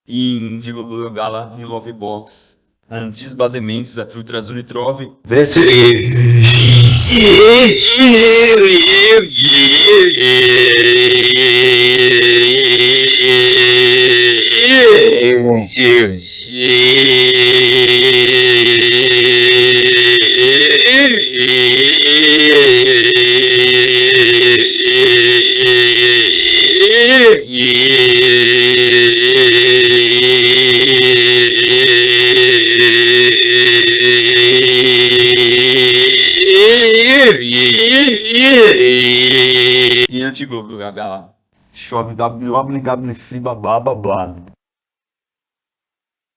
in gala in love box and desbasementos a trutras unitrove e antigo gala chove w free babá babá